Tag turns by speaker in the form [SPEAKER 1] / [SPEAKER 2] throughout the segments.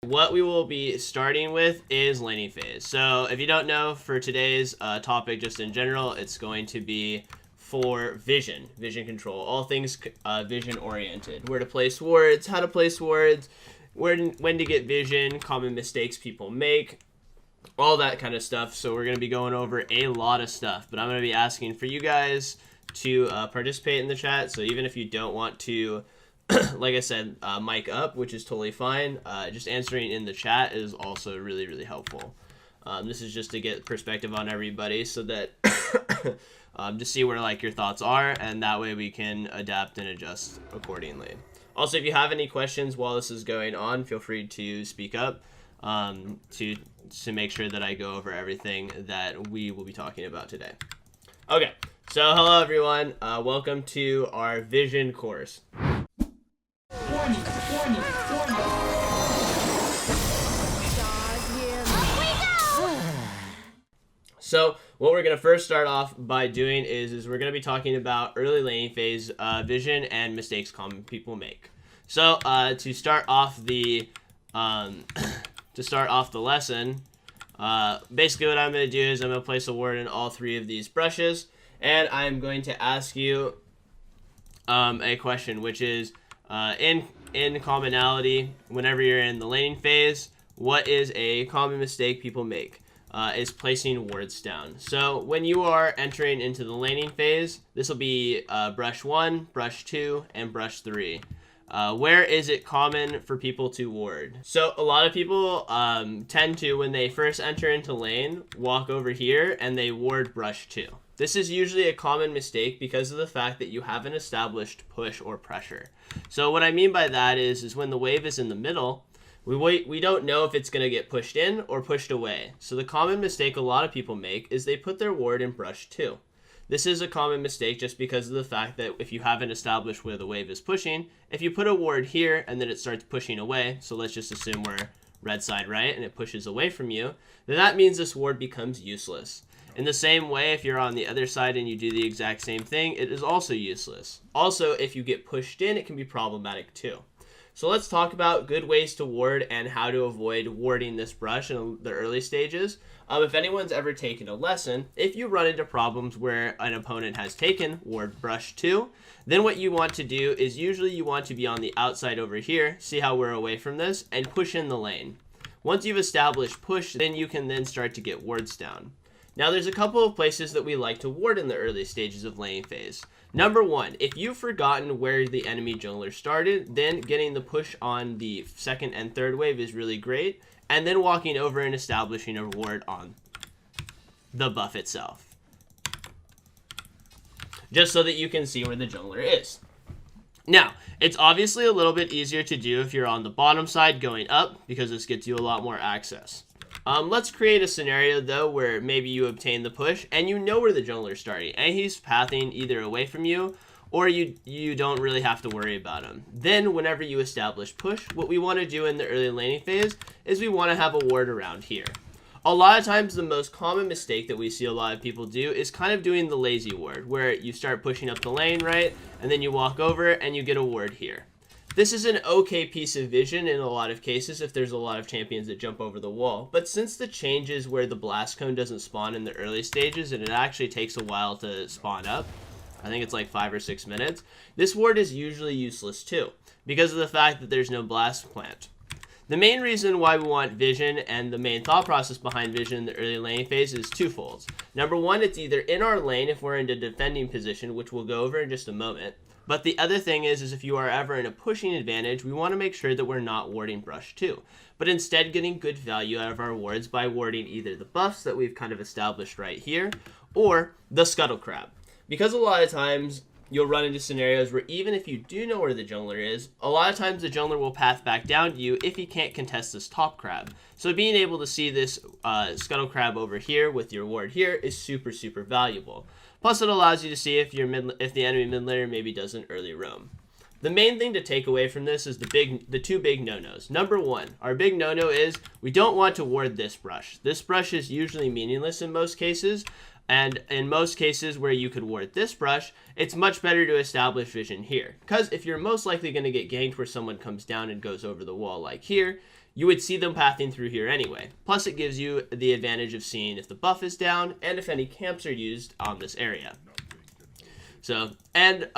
[SPEAKER 1] What we will be starting with is laning phase. So if you don't know, for today's topic, just in general, it's going to be for vision control, all things vision oriented. Where to place wards, how to place wards, when to get vision, common mistakes people make, all that kind of stuff. So we're going to be going over a lot of stuff, but I'm going to be asking for you guys to participate in the chat. So even if you don't want to, like I said, mic up, which is totally fine, just answering in the chat is also really, really helpful. This is just to get perspective on everybody so that to see where like your thoughts are, and that way we can adapt and adjust accordingly. Also, if you have any questions while this is going on, feel free to speak up to make sure that I go over everything that we will be talking about today. Okay, so hello everyone, welcome to our vision course.
[SPEAKER 2] Warning, warning, warning.
[SPEAKER 1] So what we're going to first start off by doing is we're going to be talking about early laning phase vision and mistakes common people make. So to start off the lesson, basically what I'm going to do is I'm going to place a ward in all three of these brushes, and I'm going to ask you a question, which is in commonality, whenever you're in the laning phase, what is a common mistake people make? Is placing wards down. So when you are entering into the laning phase, this will be brush 1, brush 2, and brush 3. Where is it common for people to ward? So a lot of people tend to, when they first enter into lane, walk over here and they ward brush 2. This is usually a common mistake because of the fact that you haven't established push or pressure. So what I mean by that is when the wave is in the middle, we don't know if it's going to get pushed in or pushed away. So the common mistake a lot of people make is they put their ward in brush 2. This is a common mistake just because of the fact that if you haven't established where the wave is pushing, if you put a ward here and then it starts pushing away, so let's just assume we're red side right and it pushes away from you, then that means this ward becomes useless. In the same way, if you're on the other side and you do the exact same thing, it is also useless. Also, if you get pushed in, it can be problematic too. So let's talk about good ways to ward and how to avoid warding this brush in the early stages. If anyone's ever taken a lesson, if you run into problems where an opponent has taken ward brush 2, then what you want to do is usually you want to be on the outside over here, see how we're away from this, and push in the lane. Once you've established push, then you can then start to get wards down. Now there's a couple of places that we like to ward in the early stages of laning phase. Number 1, if you've forgotten where the enemy jungler started, then getting the push on the second and third wave is really great, and then walking over and establishing a ward on the buff itself, just so that you can see where the jungler is. Now, it's obviously a little bit easier to do if you're on the bottom side going up, because this gets you a lot more access. Let's create a scenario though where maybe you obtain the push and you know where the jungler is starting and he's pathing either away from you or you don't really have to worry about him. Then whenever you establish push, what we want to do in the early laning phase is we want to have a ward around here. A lot of times the most common mistake that we see a lot of people do is kind of doing the lazy ward, where you start pushing up the lane, right, and then you walk over and you get a ward here. This is an okay piece of vision in a lot of cases if there's a lot of champions that jump over the wall, but since the changes where the blast cone doesn't spawn in the early stages and it actually takes a while to spawn up, I think it's like 5 or 6 minutes, this ward is usually useless too, because of the fact that there's no blast plant. The main reason why we want vision and the main thought process behind vision in the early laning phase is twofold. Number 1, it's either in our lane if we're in a defending position, which we'll go over in just a moment. But the other thing is if you are ever in a pushing advantage, we want to make sure that we're not warding brush 2, but instead getting good value out of our wards by warding either the buffs that we've kind of established right here, or the scuttle crab. Because a lot of times you'll run into scenarios where even if you do know where the jungler is, a lot of times the jungler will path back down to you if he can't contest this top crab. So being able to see this scuttle crab over here with your ward here is super, super valuable. Plus, it allows you to see if the enemy mid laner maybe does an early roam. The main thing to take away from this is the two big no-nos. Number 1, our big no-no is we don't want to ward this brush. This brush is usually meaningless in most cases, and in most cases where you could ward this brush, it's much better to establish vision here. Because if you're most likely going to get ganked where someone comes down and goes over the wall like here, you would see them pathing through here anyway. Plus, it gives you the advantage of seeing if the buff is down and if any camps are used on this area. So, and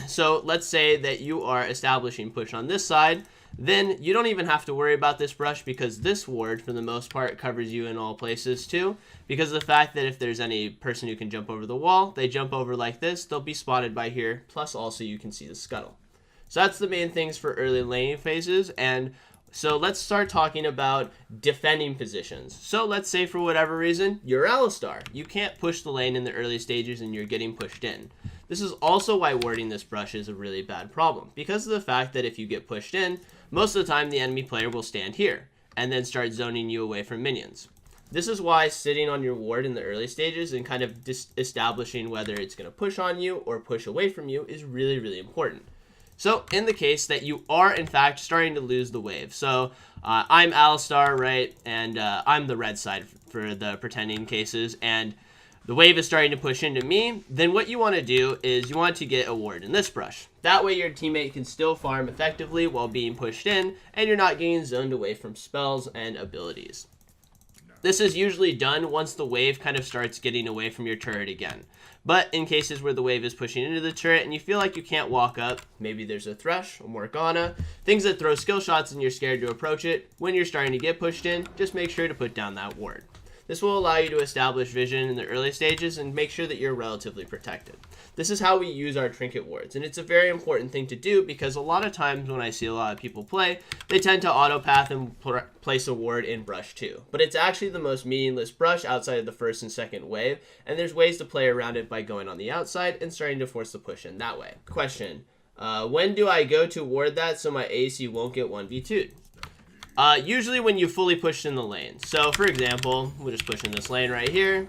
[SPEAKER 1] so let's say that you are establishing push on this side, then you don't even have to worry about this brush because this ward, for the most part, covers you in all places too, because of the fact that if there's any person who can jump over the wall, they jump over like this, they'll be spotted by here, plus also you can see the scuttle. So that's the main things for early laning phases, and so let's start talking about defending positions. So let's say for whatever reason, you're Alistar. You can't push the lane in the early stages and you're getting pushed in. This is also why warding this brush is a really bad problem, because of the fact that if you get pushed in, most of the time the enemy player will stand here and then start zoning you away from minions. This is why sitting on your ward in the early stages and kind of establishing whether it's going to push on you or push away from you is really, really important. So in the case that you are in fact starting to lose the wave, so I'm Alistar, right, and I'm the red side for the pretending cases, and the wave is starting to push into me, then what you want to do is you want to get a ward in this brush. That way your teammate can still farm effectively while being pushed in, and you're not getting zoned away from spells and abilities. This is usually done once the wave kind of starts getting away from your turret again. But in cases where the wave is pushing into the turret and you feel like you can't walk up, maybe there's a Thresh, a Morgana, things that throw skill shots and you're scared to approach it, when you're starting to get pushed in, just make sure to put down that ward. This will allow you to establish vision in the early stages and make sure that you're relatively protected. This is how we use our trinket wards, and it's a very important thing to do because a lot of times when I see a lot of people play, they tend to auto path and place a ward in brush 2. But it's actually the most meaningless brush outside of the first and second wave, and there's ways to play around it by going on the outside and starting to force the push in that way. Question, when do I go to ward that so my AC won't get 1v2'd? Usually when you fully push in the lane. So for example, we'll just push in this lane right here.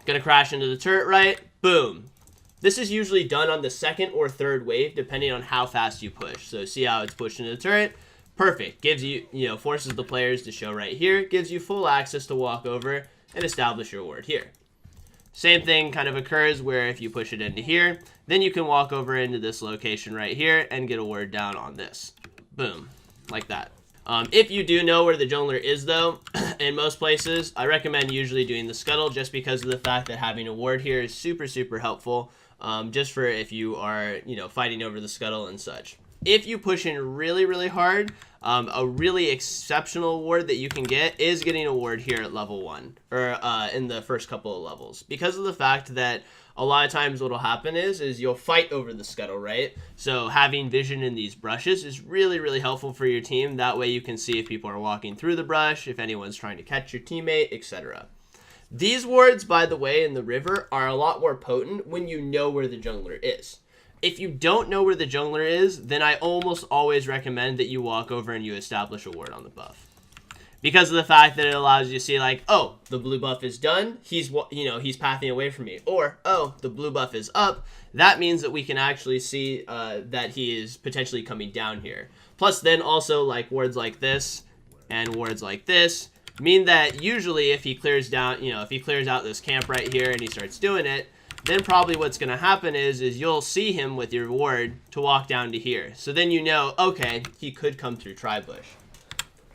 [SPEAKER 1] Gonna crash into the turret right, boom. This is usually done on the second or third wave depending on how fast you push. So see how it's pushed into the turret? Perfect. Gives you, forces the players to show right here. Gives you full access to walk over and establish your ward here. Same thing kind of occurs where if you push it into here, then you can walk over into this location right here and get a ward down on this. Boom. Like that. If you do know where the jungler is though, in most places, I recommend usually doing the scuttle just because of the fact that having a ward here is super, super helpful. Just for if you are, fighting over the scuttle and such. If you push in really, really hard, a really exceptional ward that you can get is getting a ward here at level 1, or in the first couple of levels. Because of the fact that a lot of times what will happen is you'll fight over the scuttle, right? So having vision in these brushes is really, really helpful for your team. That way you can see if people are walking through the brush, if anyone's trying to catch your teammate, etc. These wards, by the way, in the river are a lot more potent when you know where the jungler is. If you don't know where the jungler is, then I almost always recommend that you walk over and you establish a ward on the buff. Because of the fact that it allows you to see like, oh, the blue buff is done, he's pathing away from me. Or, oh, the blue buff is up, that means that we can actually see that he is potentially coming down here. Plus then also like wards like this and wards like this mean that usually if he clears down, if he clears out this camp right here and he starts doing it, then probably what's going to happen is you'll see him with your ward to walk down to here. So then you know, okay, he could come through Tribush.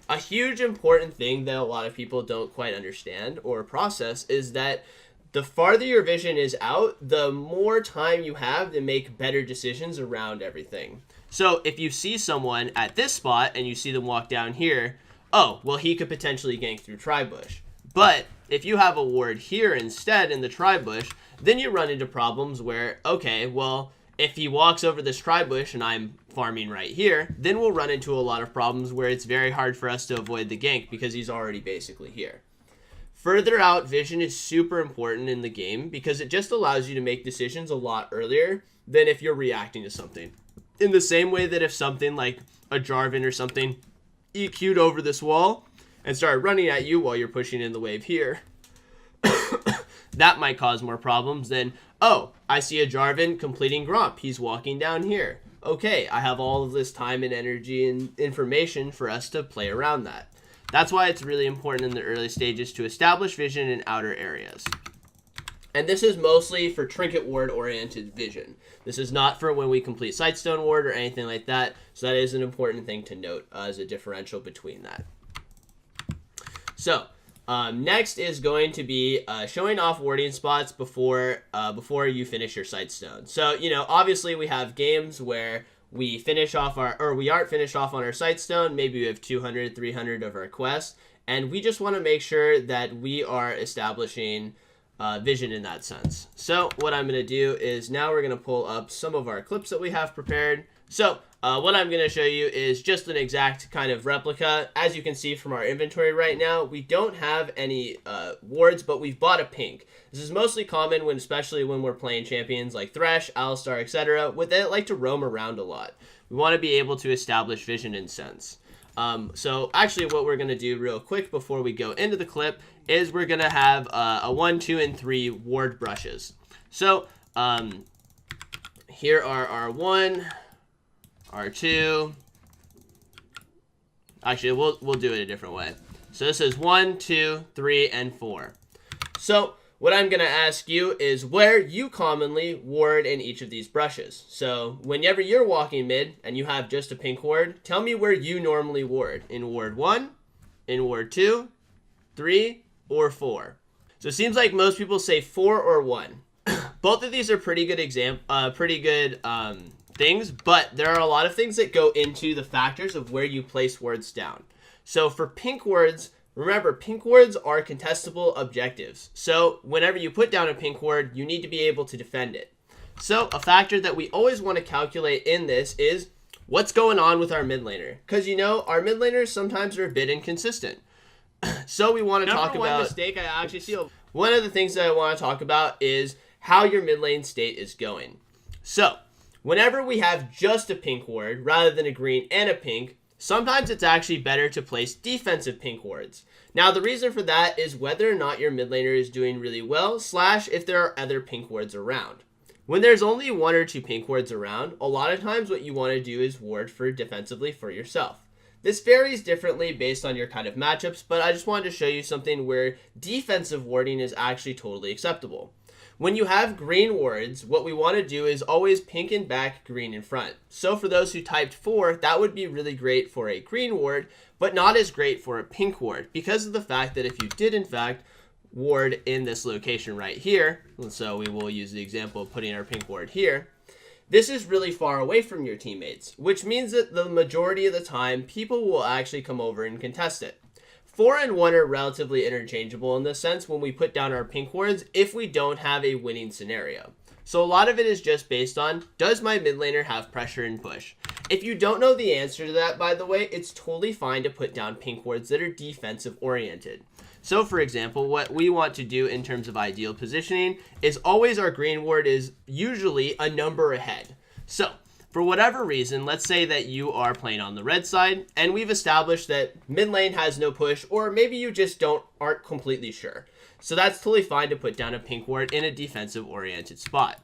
[SPEAKER 1] A huge important thing that a lot of people don't quite understand or process is that the farther your vision is out, the more time you have to make better decisions around everything. So if you see someone at this spot and you see them walk down here, oh, well, he could potentially gank through Tribush. But if you have a ward here instead in the Tribush, then you run into problems where, okay, well, if he walks over this Tribush and I'm farming right here, then we'll run into a lot of problems where it's very hard for us to avoid the gank because he's already basically here. Further out vision is super important in the game because it just allows you to make decisions a lot earlier than if you're reacting to something. In the same way that if something like a Jarvan or something EQ'd over this wall and started running at you while you're pushing in the wave here, that might cause more problems than, oh, I see a Jarvan completing Gromp. He's walking down here. Okay, I have all of this time and energy and information for us to play around that. That's why it's really important in the early stages to establish vision in outer areas. And this is mostly for trinket ward oriented vision. This is not for when we complete sightstone ward or anything like that. So that is an important thing to note as a differential between that. So next is going to be showing off warding spots before you finish your sightstone. So, you know, obviously we have games where we finish off we aren't finished off on our sightstone. Maybe we have 200, 300 of our quests, and we just want to make sure that we are establishing vision in that sense. So what I'm going to do is now we're going to pull up some of our clips that we have prepared. So what I'm going to show you is just an exact kind of replica. As you can see from our inventory right now, we don't have any wards, but we've bought a pink. This is mostly common especially when we're playing champions like Thresh, Alistar, etc. They like to roam around a lot. We want to be able to establish vision and sense. So actually what we're going to do real quick before we go into the clip is we're going to have a 1, 2, and 3 ward brushes. So here are our 1, our 2. Actually, we'll do it a different way. So this is 1, 2, 3, and 4. So what I'm going to ask you is where you commonly ward in each of these brushes. So whenever you're walking mid and you have just a pink ward, tell me where you normally ward. In ward 1, in ward 2, 3, or 4. So it seems like most people say 4 or 1. Both of these are pretty good things, but there are a lot of things that go into the factors of where you place words down. So for pink words, remember, pink words are contestable objectives. So whenever you put down a pink word, you need to be able to defend it. So a factor that we always want to calculate in this is what's going on with our mid laner. Because, you know, our mid laners sometimes are a bit inconsistent. So we want to talk about... One of the things that I want to talk about is how your mid lane state is going. So whenever we have just a pink ward rather than a green and a pink, sometimes it's actually better to place defensive pink wards. Now, the reason for that is whether or not your mid laner is doing really well, / if there are other pink wards around. When there's only 1 or 2 pink wards around, a lot of times what you want to do is ward for defensively for yourself. This varies differently based on your kind of matchups, but I just wanted to show you something where defensive warding is actually totally acceptable. When you have green wards, what we want to do is always pink in back, green in front. So for those who typed 4, that would be really great for a green ward, but not as great for a pink ward because of the fact that if you did in fact ward in this location right here, so we will use the example of putting our pink ward here, this is really far away from your teammates, which means that the majority of the time people will actually come over and contest it. 4 and 1 are relatively interchangeable in this sense when we put down our pink wards if we don't have a winning scenario. So a lot of it is just based on, does my mid laner have pressure and push? If you don't know the answer to that, by the way, it's totally fine to put down pink wards that are defensive oriented. So for example, what we want to do in terms of ideal positioning is always our green ward is usually a number ahead. So for whatever reason, let's say that you are playing on the red side and we've established that mid lane has no push, or maybe you just aren't completely sure. So that's totally fine to put down a pink ward in a defensive oriented spot.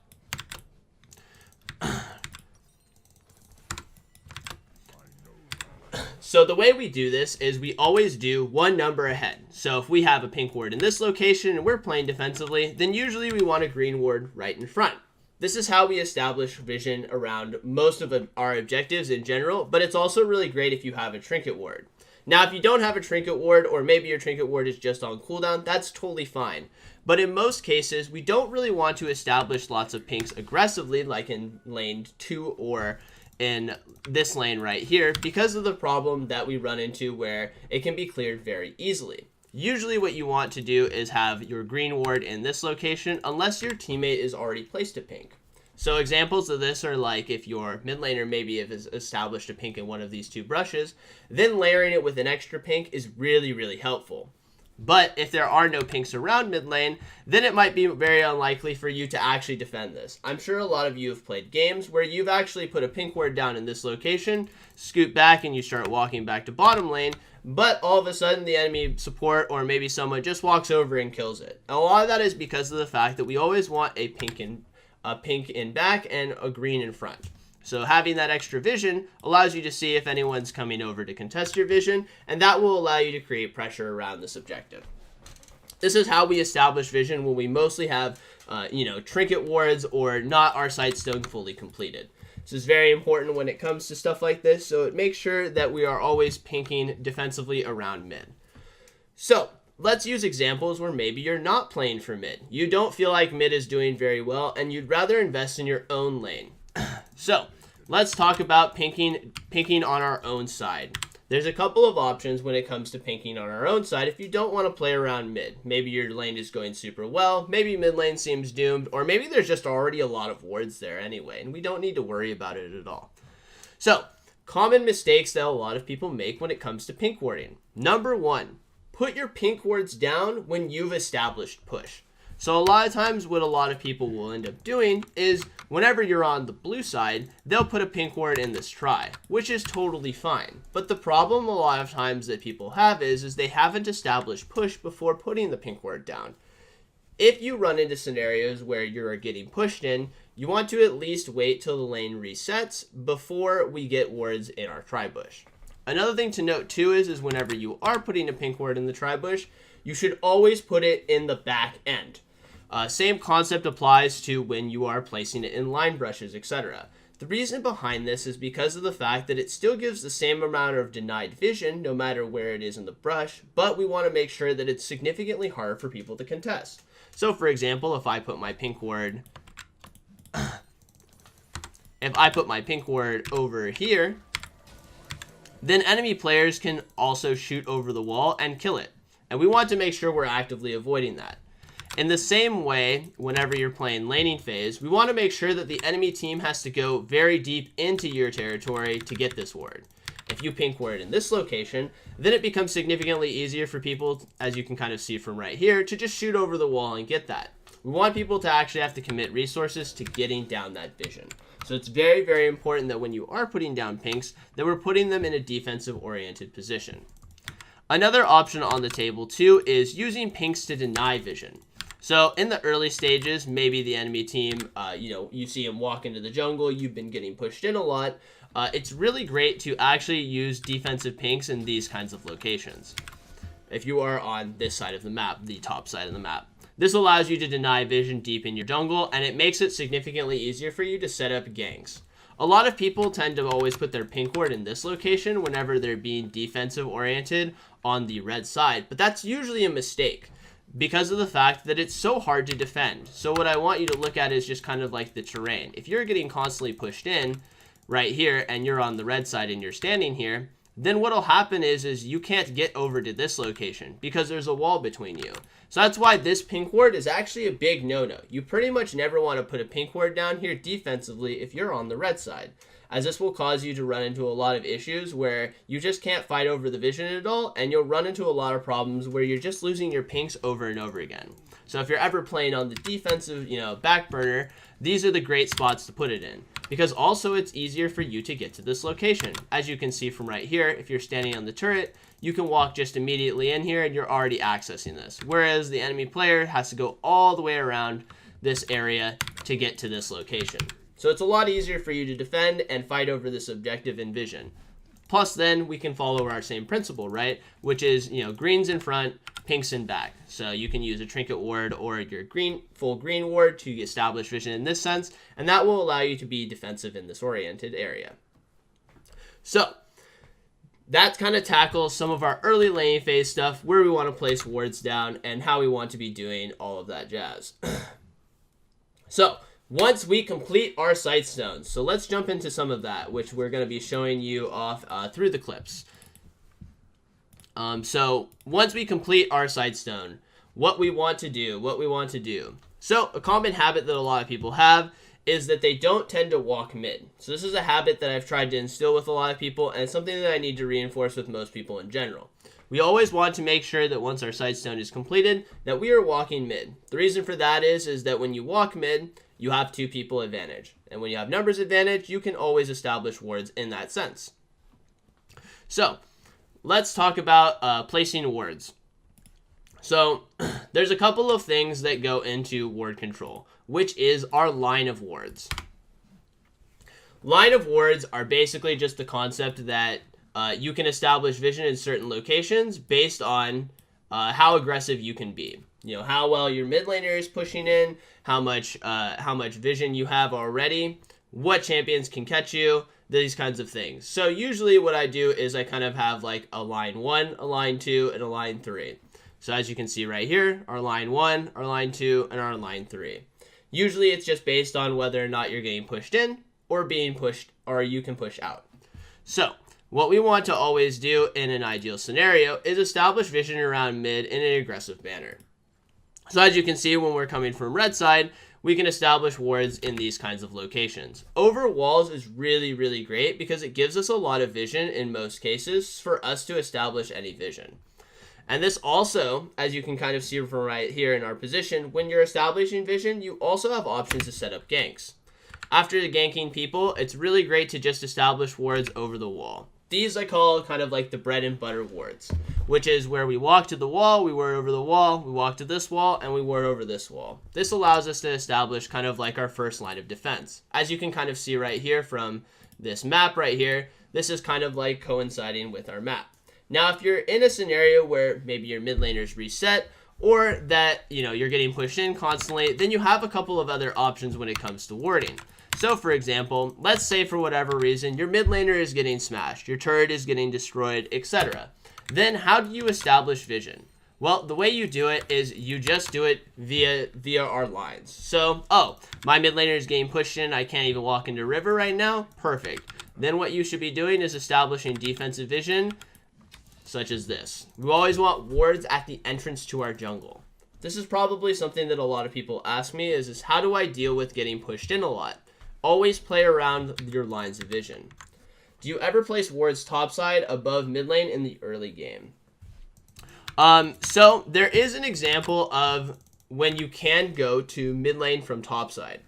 [SPEAKER 1] So the way we do this is we always do 1 number ahead. So if we have a pink ward in this location and we're playing defensively, then usually we want a green ward right in front. This is how we establish vision around most of our objectives in general, but it's also really great if you have a trinket ward. Now, if you don't have a trinket ward, or maybe your trinket ward is just on cooldown, that's totally fine. But in most cases, we don't really want to establish lots of pinks aggressively, like in lane 2 or in this lane right here, because of the problem that we run into where it can be cleared very easily. Usually what you want to do is have your green ward in this location unless your teammate is already placed a pink. So examples of this are like if your mid laner maybe has established a pink in one of these 2 brushes, then layering it with an extra pink is really, really helpful. But if there are no pinks around mid lane, then it might be very unlikely for you to actually defend this. I'm sure a lot of you have played games where you've actually put a pink ward down in this location, scoot back, and you start walking back to bottom lane, but all of a sudden the enemy support or maybe someone just walks over and kills it. And a lot of that is because of the fact that we always want a pink in back and a green in front. So having that extra vision allows you to see if anyone's coming over to contest your vision, and that will allow you to create pressure around this objective. This is how we establish vision when we mostly have, trinket wards or not our sightstone fully completed. This is very important when it comes to stuff like this, so it makes sure that we are always pinking defensively around mid. So let's use examples where maybe you're not playing for mid. You don't feel like mid is doing very well, and you'd rather invest in your own lane. So let's talk about pinking on our own side. There's a couple of options when it comes to pinking on our own side if you don't want to play around mid. Maybe your lane is going super well, maybe mid lane seems doomed, or maybe there's just already a lot of wards there anyway, and we don't need to worry about it at all. So, common mistakes that a lot of people make when it comes to pink warding. Number 1, put your pink wards down when you've established push. So a lot of times what a lot of people will end up doing is whenever you're on the blue side, they'll put a pink ward in this try, which is totally fine. But the problem a lot of times that people have is they haven't established push before putting the pink ward down. If you run into scenarios where you're getting pushed in, you want to at least wait till the lane resets before we get wards in our try bush. Another thing to note too is whenever you are putting a pink ward in the try bush, you should always put it in the back end. Same concept applies to when you are placing it in line brushes, etc. The reason behind this is because of the fact that it still gives the same amount of denied vision no matter where it is in the brush, but we want to make sure that it's significantly harder for people to contest. So for example, if I put my pink ward over here, then enemy players can also shoot over the wall and kill it. And we want to make sure we're actively avoiding that. In the same way, whenever you're playing laning phase, we want to make sure that the enemy team has to go very deep into your territory to get this ward. If you pink ward in this location, then it becomes significantly easier for people, as you can kind of see from right here, to just shoot over the wall and get that. We want people to actually have to commit resources to getting down that vision. So it's very, very important that when you are putting down pinks, that we're putting them in a defensive-oriented position. Another option on the table too is using pinks to deny vision. So in the early stages, maybe the enemy team, you see them walk into the jungle, you've been getting pushed in a lot. It's really great to actually use defensive pinks in these kinds of locations. If you are on this side of the map, the top side of the map. This allows you to deny vision deep in your jungle, and it makes it significantly easier for you to set up ganks. A lot of people tend to always put their pink ward in this location whenever they're being defensive oriented on the red side, but that's usually a mistake because of the fact that it's so hard to defend. So what I want you to look at is just kind of like the terrain. If you're getting constantly pushed in right here and you're on the red side and you're standing here, then what'll happen is you can't get over to this location because there's a wall between you. So that's why this pink ward is actually a big no-no. You pretty much never want to put a pink ward down here defensively if you're on the red side, as this will cause you to run into a lot of issues where you just can't fight over the vision at all, and you'll run into a lot of problems where you're just losing your pinks over and over again. So if you're ever playing on the defensive, back burner, these are the great spots to put it in. Because also it's easier for you to get to this location. As you can see from right here, if you're standing on the turret, you can walk just immediately in here and you're already accessing this. Whereas the enemy player has to go all the way around this area to get to this location. So it's a lot easier for you to defend and fight over this objective in vision. Plus then we can follow our same principle, right? Which is, greens in front, pinks in back. So you can use a trinket ward or your full green ward to establish vision in this sense, and that will allow you to be defensive in this oriented area. So that kind of tackles some of our early laning phase stuff, where we want to place wards down and how we want to be doing all of that jazz. So once we complete our sightstones, so let's jump into some of that, which we're going to be showing you off through the clips. So once we complete our sightstone, what we want to do. So a common habit that a lot of people have is that they don't tend to walk mid. So this is a habit that I've tried to instill with a lot of people, and it's something that I need to reinforce with most people in general. We always want to make sure that once our sightstone is completed, that we are walking mid. The reason for that is that when you walk mid, you have 2 people advantage. And when you have numbers advantage, you can always establish wards in that sense. So let's talk about placing wards. So there's a couple of things that go into ward control, which is our line of wards. Line of wards are basically just the concept that you can establish vision in certain locations based on how aggressive you can be. how well your mid laner is pushing in, how much vision you have already, what champions can catch you, these kinds of things. So usually what I do is I kind of have like a line 1, a line 2, and a line 3. So as you can see right here, our line 1, our line 2, and our line 3. Usually it's just based on whether or not you're getting pushed in or being pushed, or you can push out. So what we want to always do in an ideal scenario is establish vision around mid in an aggressive manner. So as you can see, when we're coming from red side, we can establish wards in these kinds of locations. Over walls is really, really great because it gives us a lot of vision in most cases for us to establish any vision. And this also, as you can kind of see from right here in our position, when you're establishing vision, you also have options to set up ganks. After the ganking people, it's really great to just establish wards over the wall. These I call kind of like the bread and butter wards, which is where we walk to the wall, we ward over the wall, we walk to this wall, and we ward over this wall. This allows us to establish kind of like our first line of defense. As you can kind of see right here from this map right here, this is kind of like coinciding with our map. Now, if you're in a scenario where maybe your mid laner's reset, or that, you're getting pushed in constantly, then you have a couple of other options when it comes to warding. So, for example, let's say for whatever reason, your mid laner is getting smashed, your turret is getting destroyed, etc. Then how do you establish vision? Well, the way you do it is you just do it via our lines. So, my mid laner is getting pushed in, I can't even walk into river right now. Perfect. Then what you should be doing is establishing defensive vision, such as this. We always want wards at the entrance to our jungle. This is probably something that a lot of people ask me is how do I deal with getting pushed in a lot? Always play around your lines of vision. Do you ever place wards topside above mid lane in the early game? So there is an example of when you can go to mid lane from topside.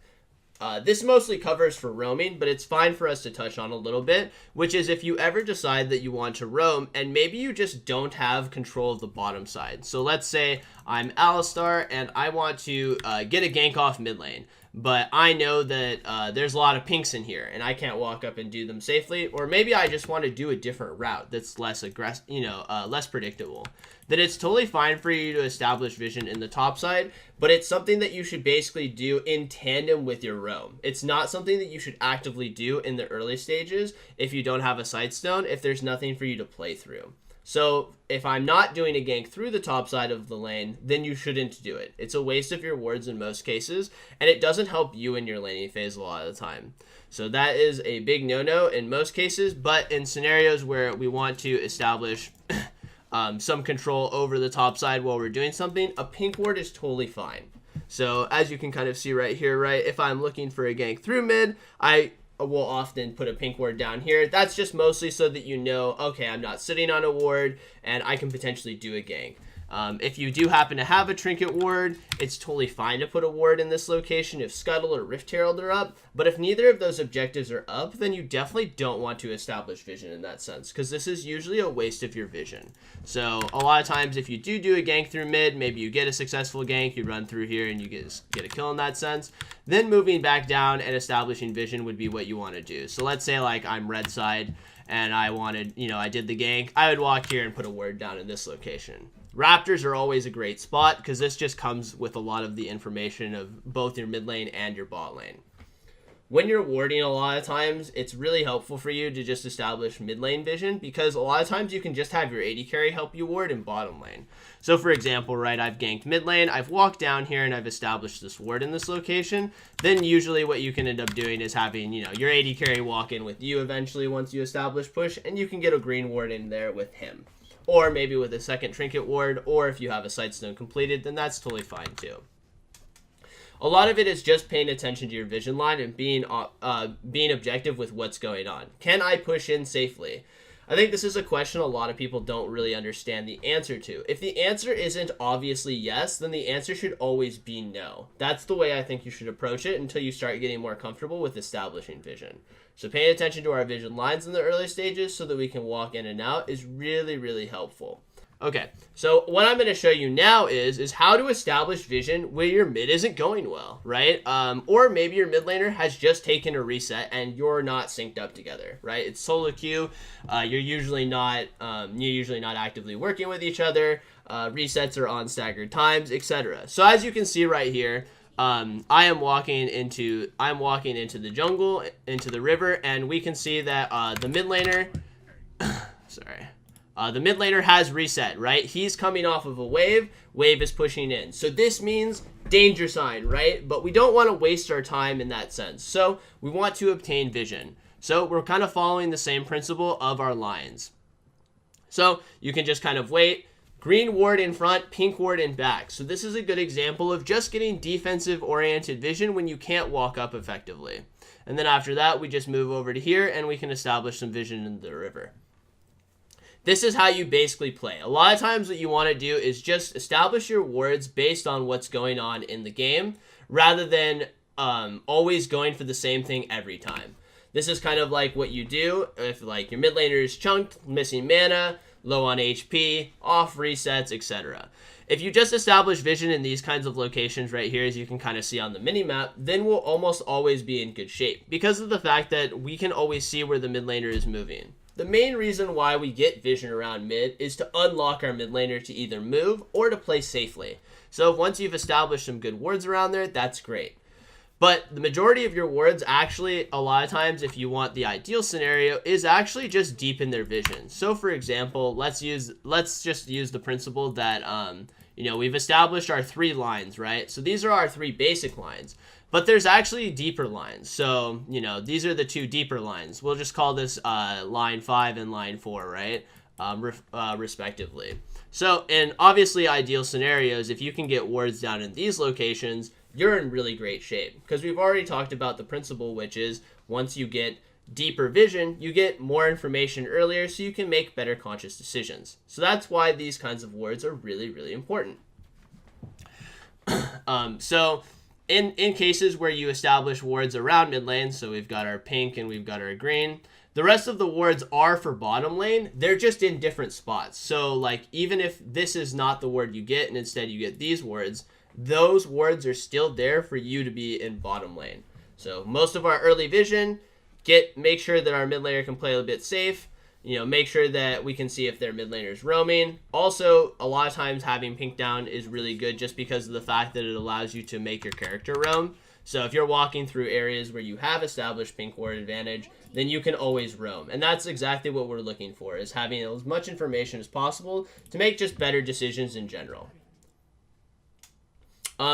[SPEAKER 1] This mostly covers for roaming, but it's fine for us to touch on a little bit, which is if you ever decide that you want to roam and maybe you just don't have control of the bottom side. So let's say I'm Alistar and I want to get a gank off mid lane, but I know that there's a lot of pinks in here and I can't walk up and do them safely, or maybe I just want to do a different route that's less aggressive, less predictable. Then it's totally fine for you to establish vision in the top side, but it's something that you should basically do in tandem with your roam. It's not something that you should actively do in the early stages if you don't have a sightstone, if there's nothing for you to play through. So if I'm not doing a gank through the top side of the lane, then you shouldn't do it. It's a waste of your wards in most cases, and it doesn't help you in your laning phase a lot of the time. So that is a big no-no in most cases, but in scenarios where we want to establish some control over the top side while we're doing something, a pink ward is totally fine. So as you can kind of see right here, right, if I'm looking for a gank through mid, I will often put a pink ward down here. That's just mostly so that okay, I'm not sitting on a ward and I can potentially do a gank. If you do happen to have a Trinket ward, it's totally fine to put a ward in this location if Scuttle or Rift Herald are up, but if neither of those objectives are up, then you definitely don't want to establish vision in that sense, because this is usually a waste of your vision. So a lot of times if you do a gank through mid, maybe you get a successful gank, you run through here and you get a kill in that sense, then moving back down and establishing vision would be what you want to do. So let's say like I'm red side and I wanted, I did the gank, I would walk here and put a ward down in this location. Raptors are always a great spot because this just comes with a lot of the information of both your mid lane and your bot lane. When you're warding a lot of times, it's really helpful for you to just establish mid lane vision because a lot of times you can just have your AD carry help you ward in bottom lane. So for example, right, I've ganked mid lane, I've walked down here and I've established this ward in this location. Then usually what you can end up doing is having, your AD carry walk in with you eventually once you establish push, and you can get a green ward in there with him. Or maybe with a second Trinket ward, or if you have a Sightstone completed, then that's totally fine too. A lot of it is just paying attention to your vision line and being objective with what's going on. Can I push in safely? I think this is a question a lot of people don't really understand the answer to. If the answer isn't obviously yes, then the answer should always be no. That's the way I think you should approach it until you start getting more comfortable with establishing vision. So paying attention to our vision lines in the early stages so that we can walk in and out is really, really helpful. Okay, so what I'm going to show you now is how to establish vision where your mid isn't going well, right? Or maybe your mid laner has just taken a reset and you're not synced up together, right? It's solo queue. You're usually not actively working with each other. Resets are on staggered times, etc. So as you can see right here, I am walking into the jungle, into the river, and we can see that the mid laner, sorry. The mid laner has reset, right? He's coming off of a wave. Wave is pushing in. So this means danger sign, right? But we don't want to waste our time in that sense. So we want to obtain vision. So we're kind of following the same principle of our lines. So you can just kind of wait. Green ward in front, pink ward in back. So this is a good example of just getting defensive oriented vision when you can't walk up effectively. And then after that, we just move over to here and we can establish some vision in the river. This is how you basically play. A lot of times what you want to do is just establish your wards based on what's going on in the game rather than always going for the same thing every time. This is kind of like what you do if like your mid laner is chunked, missing mana, low on HP, off resets, etc. If you just establish vision in these kinds of locations right here, as you can kind of see on the mini-map, then we'll almost always be in good shape because of the fact that we can always see where the mid laner is moving. The main reason why we get vision around mid is to unlock our mid laner to either move or to play safely. So once you've established some good wards around there, that's great. But the majority of your wards actually, a lot of times, if you want the ideal scenario, is actually just deepen their vision. So for example, let's just use the principle that, we've established our 3 lines, right? So these are our 3 basic lines. But there's actually deeper lines. So, these are the 2 deeper lines. We'll just call this line 5 and line 4, right? Respectively. So, in obviously ideal scenarios, if you can get wards down in these locations, you're in really great shape. Because we've already talked about the principle, which is once you get deeper vision, you get more information earlier so you can make better conscious decisions. So that's why these kinds of wards are really, really important. In cases where you establish wards around mid lane, so we've got our pink and we've got our green, the rest of the wards are for bottom lane. They're just in different spots. So like even if this is not the ward you get and instead you get these wards, those wards are still there for you to be in bottom lane. So most of our early vision, make sure that our mid laner can play a bit safe. Make sure that we can see if their mid laner is roaming. Also, a lot of times having pink down is really good just because of the fact that it allows you to make your character roam. So if you're walking through areas where you have established pink ward advantage, then you can always roam. And that's exactly what we're looking for, is having as much information as possible to make just better decisions in general.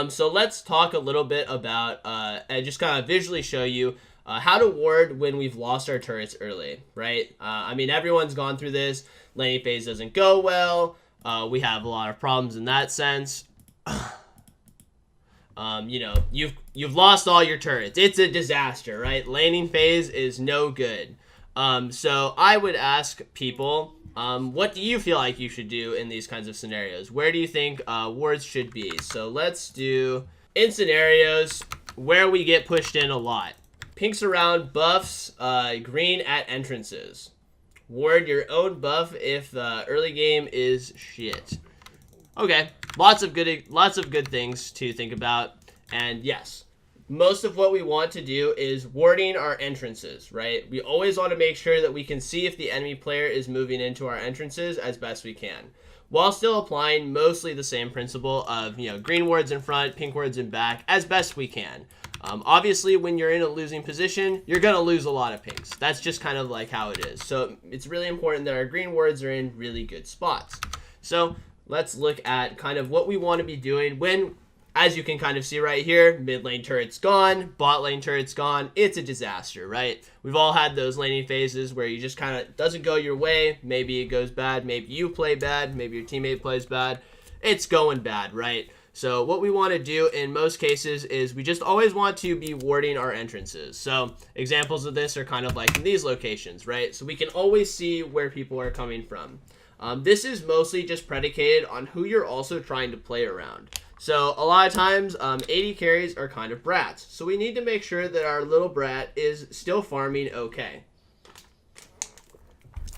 [SPEAKER 1] So let's talk a little bit about, and just kind of visually show you how to ward when we've lost our turrets early, right? Everyone's gone through this. Laning phase doesn't go well. We have a lot of problems in that sense. You've lost all your turrets. It's a disaster, right? Laning phase is no good. So I would ask people, what do you feel like you should do in these kinds of scenarios? Where do you think wards should be? So let's do in scenarios where we get pushed in a lot. Pinks around buffs, green at entrances. Ward your own buff if the early game is shit. Okay, lots of good things to think about. And yes, most of what we want to do is warding our entrances, right? We always want to make sure that we can see if the enemy player is moving into our entrances as best we can, while still applying mostly the same principle of, green wards in front, pink wards in back as best we can. Obviously, when you're in a losing position, you're going to lose a lot of pinks. That's just kind of like how it is. So it's really important that our green wards are in really good spots. So let's look at kind of what we want to be doing when, as you can kind of see right here, mid lane turret's gone, bot lane turret's gone. It's a disaster, right? We've all had those laning phases where you just kind of doesn't go your way. Maybe it goes bad. Maybe you play bad. Maybe your teammate plays bad. It's going bad, right? So what we want to do in most cases is we just always want to be warding our entrances. So examples of this are kind of like in these locations, right? So we can always see where people are coming from. This is mostly just predicated on who you're also trying to play around. So a lot of times AD carries are kind of brats. So we need to make sure that our little brat is still farming okay.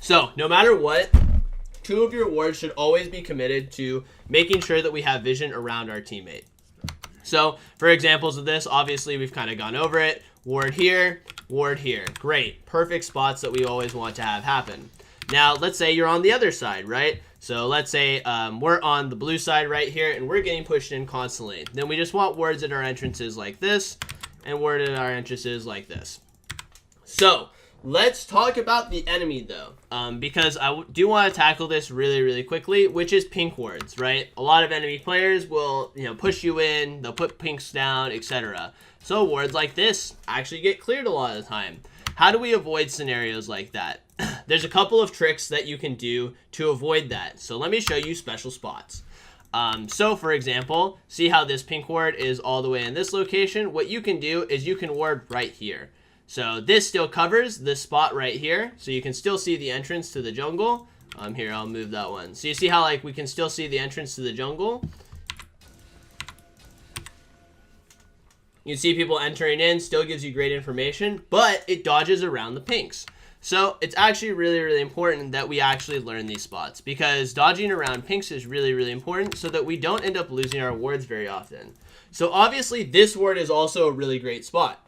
[SPEAKER 1] So no matter what, two of your wards should always be committed to making sure that we have vision around our teammate. So for examples of this, obviously we've kind of gone over it. Ward here, great, perfect spots that we always want to have happen. Now let's say you're on the other side, right? So let's say we're on the blue side right here and we're getting pushed in constantly. Then we just want wards at our entrances like this and ward at our entrances like this. So let's talk about the enemy though, because I do want to tackle this really quickly, which is pink wards, right? A lot of enemy players will, push you in, they'll put pinks down, etc. So wards like this actually get cleared a lot of the time. How do we avoid scenarios like that? There's a couple of tricks that you can do to avoid that. So let me show you special spots. So for example, see how this pink ward is all the way in this location? What you can do is you can ward right here. So this still covers this spot right here. So you can still see the entrance to the jungle. Here, I'll move that one. So you see how we can still see the entrance to the jungle? You see people entering in, still gives you great information, but it dodges around the pinks. So it's actually really important that we actually learn these spots, because dodging around pinks is really important so that we don't end up losing our wards very often. So obviously this ward is also a really great spot,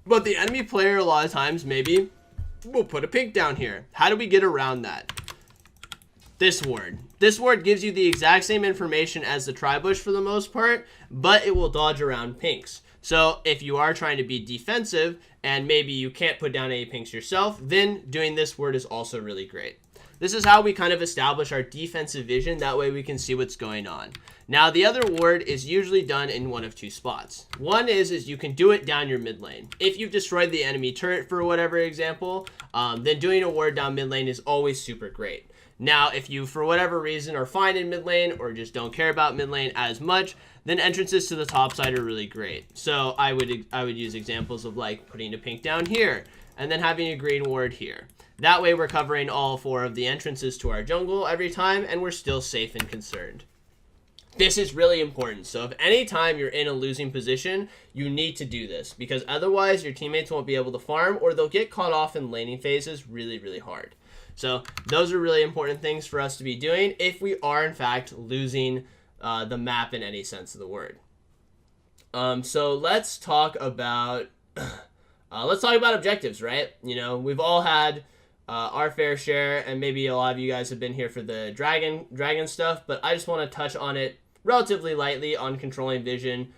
[SPEAKER 1] but the enemy player a lot of times maybe will put a pink down here. How do we get around that? This ward. This ward gives you the exact same information as the tri-bush for the most part, but it will dodge around pinks. So if you are trying to be defensive and maybe you can't put down any pinks yourself, then doing this ward is also really great. This is how we kind of establish our defensive vision. That way we can see what's going on. Now the other ward is usually done in one of two spots. One is you can do it down your mid lane. If you've destroyed the enemy turret for whatever example, then doing a ward down mid lane is always super great. Now, if you, for whatever reason, are fine in mid lane or just don't care about mid lane as much, then entrances to the top side are really great. So I would use examples of putting a pink down here and then having a green ward here. That way we're covering all 4 of the entrances to our jungle every time and we're still safe and concerned. This is really important. So if any time you're in a losing position, you need to do this, because otherwise your teammates won't be able to farm or they'll get caught off in laning phases really hard. So those are really important things for us to be doing if we are in fact losing the map in any sense of the word. So let's talk about objectives, right? We've all had our fair share, and maybe a lot of you guys have been here for the dragon stuff, but I just want to touch on it relatively lightly on controlling vision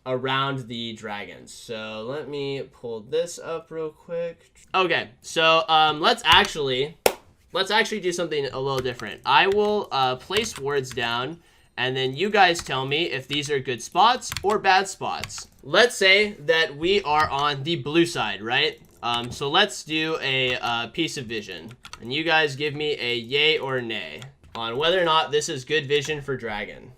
[SPEAKER 1] around the dragons. So let me pull this up real quick. Okay, so let's actually do something a little different. I will place wards down, and then you guys tell me if these are good spots or bad spots. Let's say that we are on the blue side, right? So let's do a piece of vision, and you guys give me a yay or nay on whether or not this is good vision for dragon.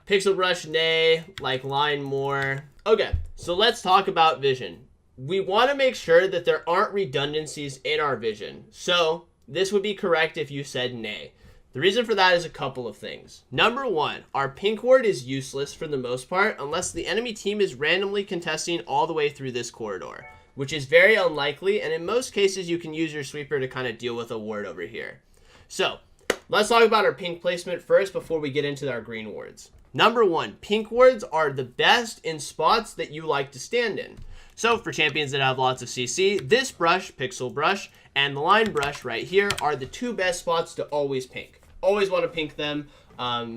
[SPEAKER 1] Pixel brush, nay. Line more. Okay, so let's talk about vision. We want to make sure that there aren't redundancies in our vision. So this would be correct if you said nay. The reason for that is a couple of things. Number one, our pink ward is useless for the most part unless the enemy team is randomly contesting all the way through this corridor, which is very unlikely, and in most cases you can use your sweeper to kind of deal with a ward over here. So let's talk about our pink placement first before we get into our green wards. Number one, pink wards are the best in spots that you like to stand in. So for champions that have lots of CC, this brush, pixel brush, and the line brush right here are the 2 best spots to always pink. Always want to pink them,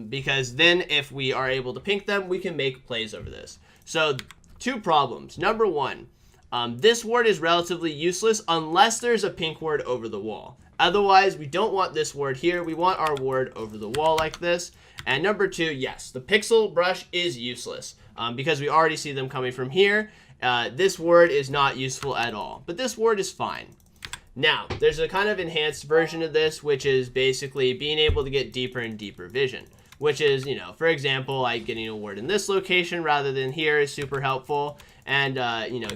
[SPEAKER 1] because then if we are able to pink them, we can make plays over this. So 2 problems. Number one, this ward is relatively useless unless there's a pink ward over the wall. Otherwise, we don't want this ward here. We want our ward over the wall like this. And number 2, yes, the pixel brush is useless because we already see them coming from here. This ward is not useful at all, but this ward is fine. Now, there's a kind of enhanced version of this, which is basically being able to get deeper and deeper vision, which is, for example, getting a ward in this location rather than here is super helpful. And,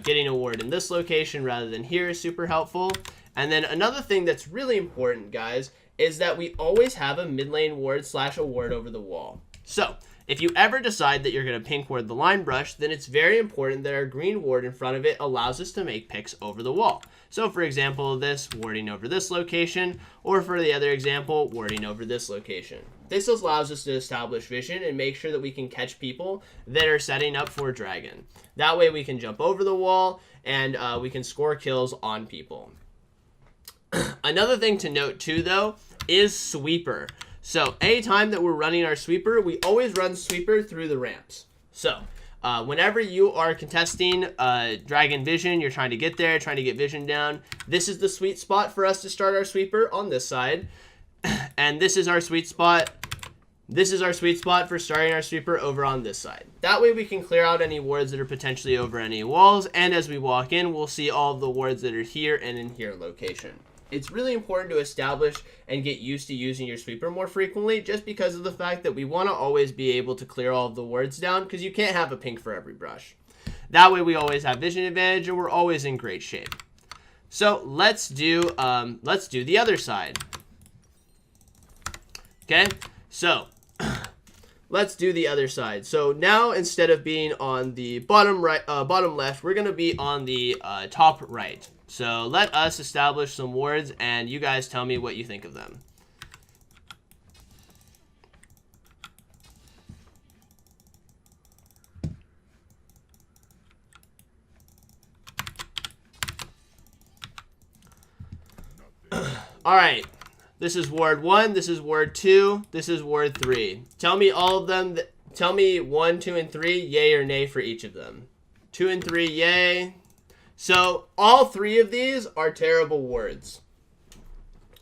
[SPEAKER 1] getting a ward in this location rather than here is super helpful. And then another thing that's really important, guys, is that we always have a mid lane ward / a ward over the wall. So If you ever decide that you're going to pink ward the line brush, then it's very important that our green ward in front of it allows us to make picks over the wall. So for example, this warding over this location, or for the other example, warding over this location. This allows us to establish vision and make sure that we can catch people that are setting up for dragon. That way we can jump over the wall and we can score kills on people. Another thing to note too though is sweeper. So anytime that we're running our sweeper, we always run sweeper through the ramps. So whenever you are contesting dragon vision, you're trying to get there, trying to get vision down, this is the sweet spot for us to start our sweeper on this side. And this is our sweet spot. This is our sweet spot for starting our sweeper over on this side. That way we can clear out any wards that are potentially over any walls. And as we walk in, we'll see all of the wards that are here and in here location. It's really important to establish and get used to using your sweeper more frequently, just because of the fact that we want to always be able to clear all of the wards down, because you can't have a pink for every brush. That way we always have vision advantage and we're always in great shape. So let's do the other side. Okay, so let's do the other side. So now instead of being on the bottom right, bottom left, we're gonna be on the top right. So let us establish some wards, and you guys tell me what you think of them. All right. This is ward 1, this is ward 2, this is ward 3. Tell me all of them. Tell me 1, 2, and 3, yay or nay for each of them. 2 and 3, yay. So all 3 of these are terrible wards.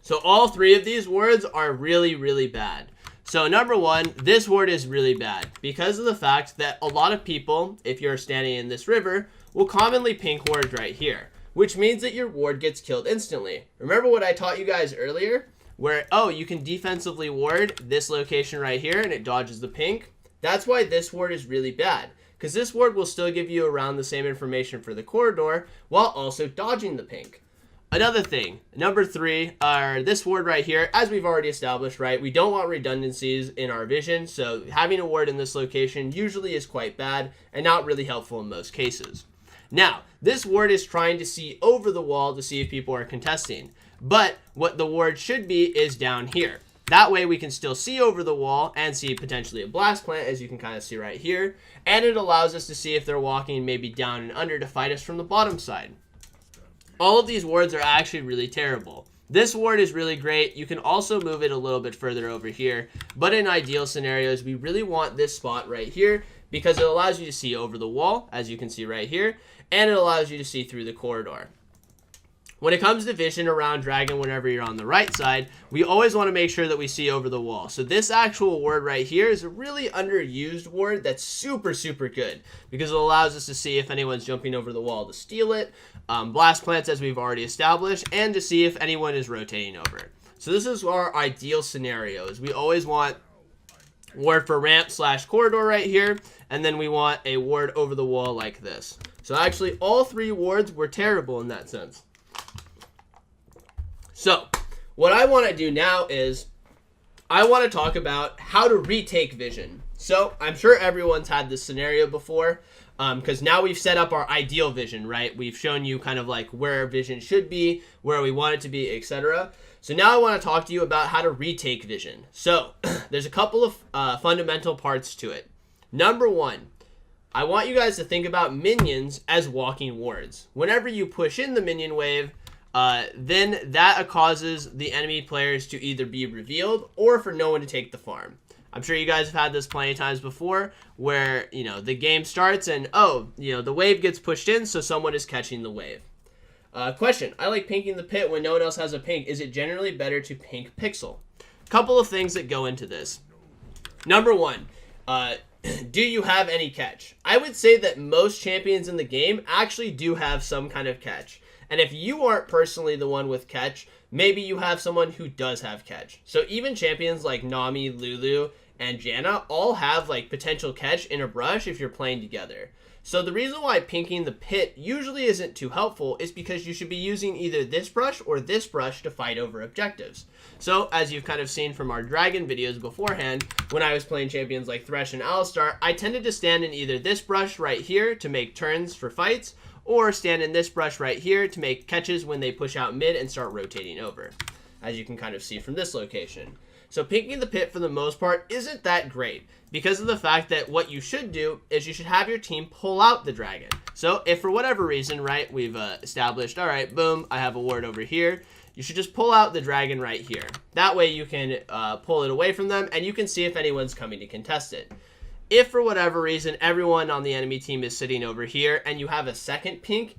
[SPEAKER 1] So all 3 of these wards are really, really bad. So number 1, this ward is really bad because of the fact that a lot of people, if you're standing in this river, will commonly pink wards right here, which means that your ward gets killed instantly. Remember what I taught you guys earlier? Where, oh, you can defensively ward this location right here and it dodges the pink. That's why this ward is really bad, because this ward will still give you around the same information for the corridor while also dodging the pink. Another thing, number 3, are this ward right here. As we've already established, right, we don't want redundancies in our vision, so having a ward in this location usually is quite bad and not really helpful in most cases. Now, this ward is trying to see over the wall to see if people are contesting. But what the ward should be is down here. That way we can still see over the wall and see potentially a blast plant, as you can kind of see right here. And it allows us to see if they're walking maybe down and under to fight us from the bottom side. All of these wards are actually really terrible. This ward is really great. You can also move it a little bit further over here. But in ideal scenarios, we really want this spot right here because it allows you to see over the wall, as you can see right here. And it allows you to see through the corridor. When it comes to vision around dragon, whenever you're on the right side, we always want to make sure that we see over the wall. So this actual ward right here is a really underused ward that's super, super good because it allows us to see if anyone's jumping over the wall to steal it, blast plants as we've already established, and to see if anyone is rotating over it. So this is our ideal scenarios. We always want ward for ramp / corridor right here, and then we want a ward over the wall like this. So actually all 3 wards were terrible in that sense. So what I want to do now is I want to talk about how to retake vision. So I'm sure everyone's had this scenario before because now we've set up our ideal vision, right? We've shown you kind of like where vision should be, where we want it to be, etc. So now I want to talk to you about how to retake vision. So there's a couple of fundamental parts to it. Number 1, I want you guys to think about minions as walking wards. Whenever you push in the minion wave, then that causes the enemy players to either be revealed or for no one to take the farm. I'm sure you guys have had this plenty of times before where, you know, the game starts and, oh, you know, the wave gets pushed in, so someone is catching the wave. Question, I like pinking the pit when no one else has a pink. Is it generally better to pink pixel? Couple of things that go into this. Number 1, do you have any catch? I would say that most champions in the game actually do have some kind of catch. And if you aren't personally the one with catch, maybe you have someone who does have catch. So even champions like Nami, Lulu, and Janna all have like potential catch in a brush if you're playing together. So the reason why pinking the pit usually isn't too helpful is because you should be using either this brush or this brush to fight over objectives. So as you've kind of seen from our dragon videos beforehand, when I was playing champions like Thresh and Alistar, I tended to stand in either this brush right here to make turns for fights, or stand in this brush right here to make catches when they push out mid and start rotating over, as you can kind of see from this location. So pinking the pit for the most part isn't that great because of the fact that what you should do is you should have your team pull out the dragon. So if for whatever reason, right, we've established, all right, boom, I have a ward over here, you should just pull out the dragon right here. That way you can pull it away from them and you can see if anyone's coming to contest it. If for whatever reason everyone on the enemy team is sitting over here and you have a second pink,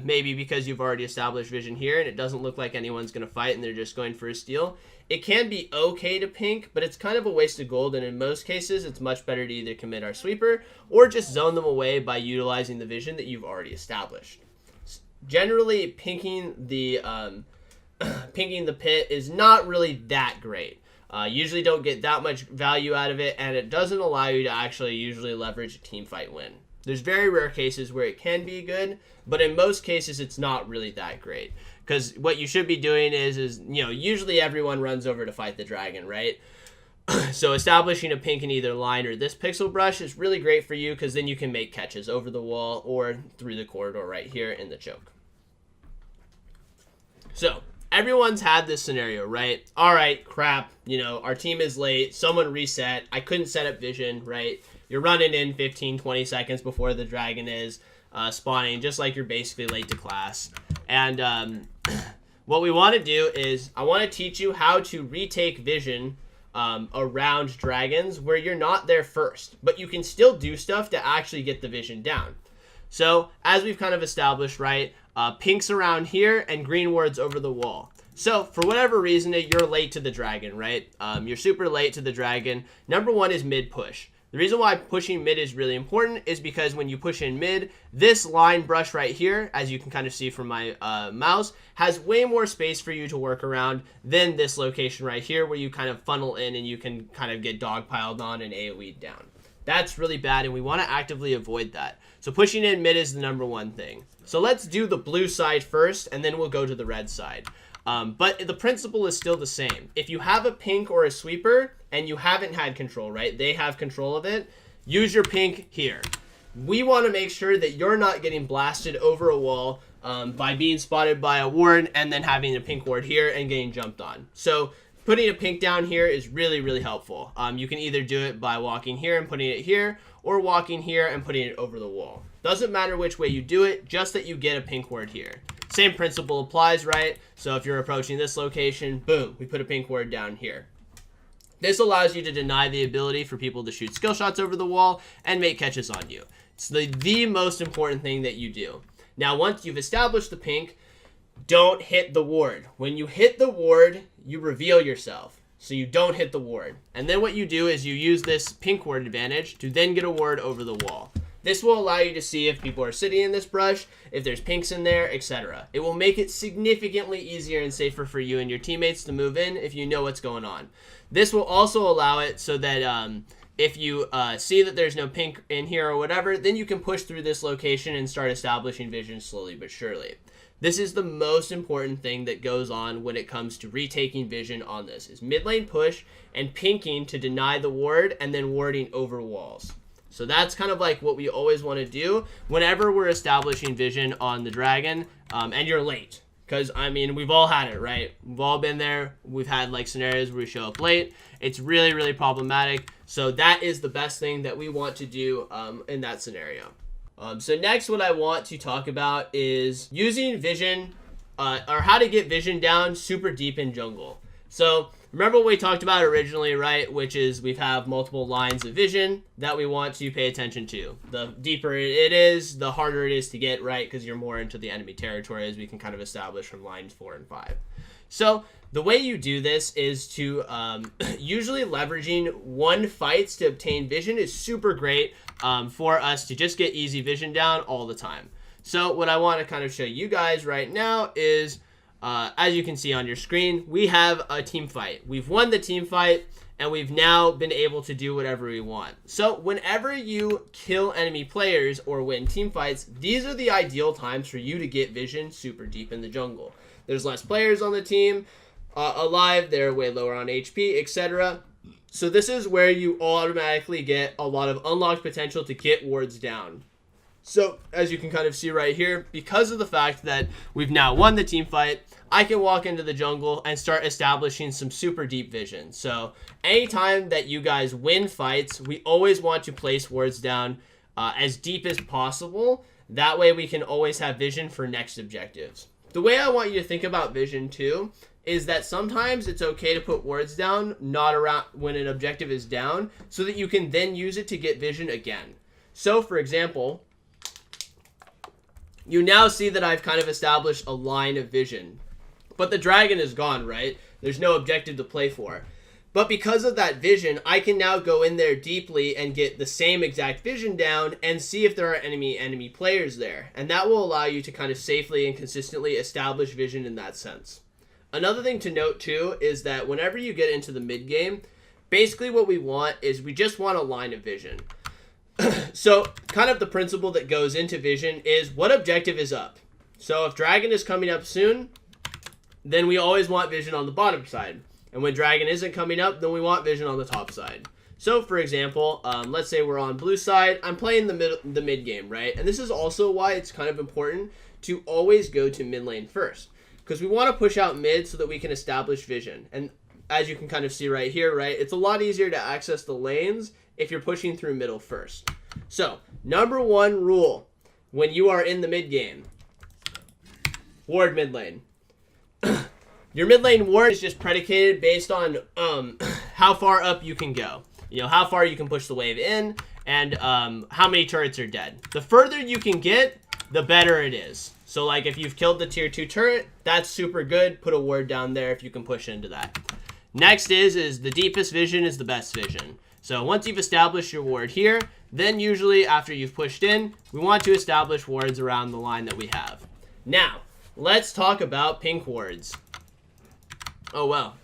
[SPEAKER 1] maybe because you've already established vision here and it doesn't look like anyone's going to fight and they're just going for a steal, it can be okay to pink, but it's kind of a waste of gold, and in most cases it's much better to either commit our sweeper or just zone them away by utilizing the vision that you've already established. Generally, pinking the pit is not really that great. Usually don't get that much value out of it, and it doesn't allow you to actually usually leverage a team fight win. There's very rare cases where it can be good, but in most cases it's not really that great. Because what you should be doing is usually everyone runs over to fight the dragon, right? So establishing a pink in either line or this pixel brush is really great for you because then you can make catches over the wall or through the corridor right here in the choke. So everyone's had this scenario, right? All right, crap, our team is late. Someone reset. I couldn't set up vision, right? You're running in 15, 20 seconds before the dragon is spawning, just like you're basically late to class. And what we want to do is I want to teach you how to retake vision around dragons where you're not there first, but you can still do stuff to actually get the vision down. So as we've kind of established, right, pinks around here and green wards over the wall. So for whatever reason, you're late to the dragon, right? You're super late to the dragon. Number one is mid push. The reason why pushing mid is really important is because when you push in mid, this line brush right here, as you can kind of see from my mouse, has way more space for you to work around than this location right here where you kind of funnel in and you can kind of get dogpiled on and AoE'd down. That's really bad and we want to actively avoid that. So pushing in mid is the number one thing. So let's do the blue side first and then we'll go to the red side. But the principle is still the same. If you have a pink or a sweeper and you haven't had control, right? They have control of it. Use your pink here. We want to make sure that you're not getting blasted over a wall by being spotted by a ward and then having a pink ward here and getting jumped on. So putting a pink down here is really, really helpful. You can either do it by walking here and putting it here or walking here and putting it over the wall. Doesn't matter which way you do it, just that you get a pink ward here. Same principle applies, right? So if you're approaching this location, boom, we put a pink ward down here. This allows you to deny the ability for people to shoot skill shots over the wall and make catches on you. It's the most important thing that you do. Now, once you've established the pink, don't hit the ward. When you hit the ward, you reveal yourself. So you don't hit the ward. And then what you do is you use this pink ward advantage to then get a ward over the wall. This will allow you to see if people are sitting in this brush, if there's pinks in there, etc. It will make it significantly easier and safer for you and your teammates to move in if you know what's going on. This will also allow it so that if you see that there's no pink in here or whatever, then you can push through this location and start establishing vision slowly but surely. This is the most important thing that goes on when it comes to retaking vision on this, is mid lane push and pinking to deny the ward and then warding over walls. So that's kind of like what we always want to do whenever we're establishing vision on the dragon and you're late. Because, I mean, we've all had it, right? We've all been there. We've had, like, scenarios where we show up late. It's really, really problematic. So that is the best thing that we want to do in that scenario. So next, what I want to talk about is using vision or how to get vision down super deep in jungle. So remember what we talked about originally, right? Which is we have multiple lines of vision that we want to pay attention to. The deeper it is, the harder it is to get, right? Because you're more into the enemy territory, as we can kind of establish from lines 4 and 5. So the way you do this is to usually leveraging one fights to obtain vision is super great for us to just get easy vision down all the time. So what I want to kind of show you guys right now is as you can see on your screen, we have a team fight. We've won the team fight, and we've now been able to do whatever we want. So whenever you kill enemy players or win team fights, these are the ideal times for you to get vision super deep in the jungle. There's less players on the team alive, they're way lower on HP, etc. So this is where you automatically get a lot of unlocked potential to get wards down. So as you can kind of see right here, because of the fact that we've now won the team fight, I can walk into the jungle and start establishing some super deep vision. So anytime that you guys win fights, we always want to place wards down as deep as possible. That way we can always have vision for next objectives. The way I want you to think about vision too is that sometimes it's okay to put wards down, not around when an objective is down, so that you can then use it to get vision again. So for example, you now see that I've kind of established a line of vision. But the dragon is gone, right? There's no objective to play for. But because of that vision, I can now go in there deeply and get the same exact vision down and see if there are enemy players there. And that will allow you to kind of safely and consistently establish vision in that sense. Another thing to note too is that whenever you get into the mid game, basically what we want is we just want a line of vision. So kind of the principle that goes into vision is what objective is up. So if dragon is coming up soon, then we always want vision on the bottom side. And when dragon isn't coming up, then we want vision on the top side. So for example, let's say we're on blue side. I'm playing the mid game, right? And this is also why it's kind of important to always go to mid lane first, because we want to push out mid so that we can establish vision. And as you can kind of see right here, right, it's a lot easier to access the lanes if you're pushing through middle first. So number one rule when you are in the mid game, ward mid lane. Your mid lane ward is just predicated based on how far up you can go. You know, how far you can push the wave in, and how many turrets are dead. The further you can get, the better it is. So like if you've killed the tier 2 turret, that's super good. Put a ward down there if you can push into that. Next is the deepest vision is the best vision. So once you've established your ward here, then usually after you've pushed in, we want to establish wards around the line that we have. Now, let's talk about pink wards. Oh, well,